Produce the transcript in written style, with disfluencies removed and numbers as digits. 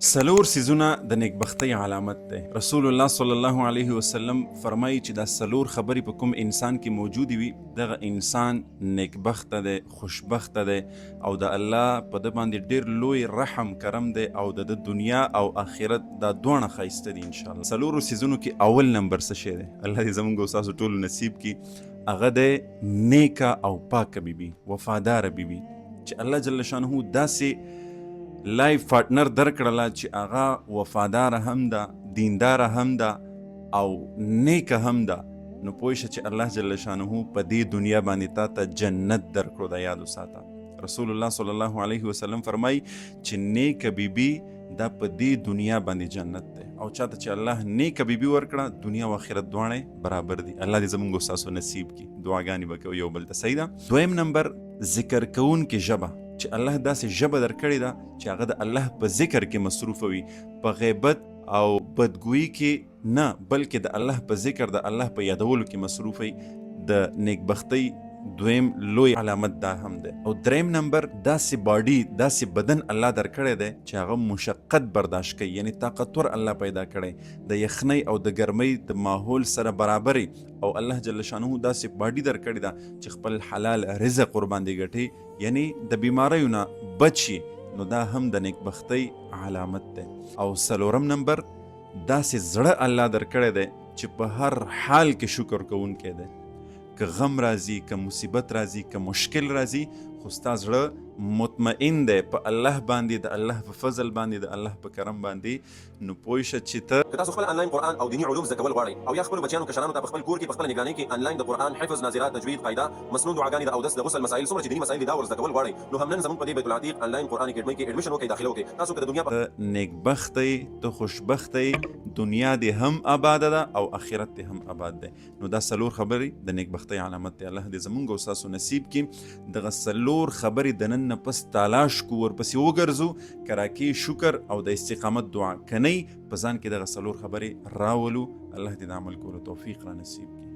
سلور سیزونه د نیکبختۍ علامت دی. رسول الله صلی الله علیه وسلم فرمایي چې دا سلور خبرې په کوم انسان کې موجودې وي دغه انسان نیکبخته دی، خوشبخته دی او د الله په ده باندې ډېر لوی رحم کرم دی او د دنیا او آخرت دا دواړه ښایسته دي انشاءالله. سلورو سیزونو کې اول نمبر څه شی دی؟ الله دې زموږ او ستاسو ټولو نصیب کړي. هغه دی نیکه او پاکه بیبي، وفاداره بیبي چې الله جل شانه داسې لایف پارټنر درکړله چې هغه وفاداره هم ده، دینداره هم ده او نیکه هم ده. نو پوه شه چې الله جل شانه په دې دنیا باندې تا ته جنت درکړو. دا یاد وساته. رسول الله صلی الله علیه وسلم فرمایي چې نیکه بیبي دا په دې دنیا باندې جنت دی او چاته چې الله نیکه بیبي ورکړه دنیا او آخرت دواړه برابر دي. الله دې زموږ او ستاسو نصیب کړي. دعاګانې به کوو یو بل ته. صحیح ده. دویم نمبر ذکر کوونکې ژبه چې الله داسې ژبه درکړې ده چې هغه د الله په ذکر کې مصروفه وي، په غیبت او بدګویي کې نه بلکې د الله په ذکر، د الله په یادولو کې مصروف وي. د نیکبختۍ دویم لوی علامت دا هم دی. او دریم نمبر داسې باډي، داسې بدن الله درکړی دی چې هغه مشقت برداشت کوي، یعنی طاقتور الله پیدا کړی، د یخنۍ او د ګرمۍ د ماحول سره برابري او الله جل شانه داسې باډي درکړی ده چې خپل حلال رزق ورباندې ګټي، یعنی د بیماریو نه بچ شي. نو دا هم د نیکبختۍ علامت دی. او څلورم نمبر داسې زړه الله درکړی دی چې په هر حال کې شکر کوونکی دی. که غم راځي، که مصیبت راځي، که مشکل راځي، خو ستا زړه مطمئن دی په الله باندې، د الله په فضل باندې، د الله په کرم باندې. نو پوه شه چې ته که تاسو خپل انلاین قرآن او دینی علوم زده کول غواړئ او یا خپلو بچیانو کشرانو ته په خپل کور کې په خپله نګرانۍ کې انلاین د قرآن حفظ، ناظرات، تجوید، قاعده، مسنون، دعاګانې، د اودس، د غسل مسایل، څومره چې دیني مسایل دي دا ور زده کول غواړئ نو هم نن زموږ په دې بیت العتیق انلاین قرآن اکیډمۍ کې ایډمیشن وکړئ، داخله وکړئ. تاسو که د دنیا ته نیکبختۍ، ته خوشبختۍ، دنیا دې هم آباده ده او آخرت دې هم آباد دی. نو دا څلور خبرې د نیکبختۍ علامت دی. الله دې زموږ او ستاسو نصیب کړي. دغه څلور خبرې د نن نه پس تلاش کو، ورپسې وګرځو، که راکې شکر او د استقامت دعا، که نه په ځان کې دغه څلور خبرې راولو. الله دې د عمل کولو توفیق را نصیب کړي.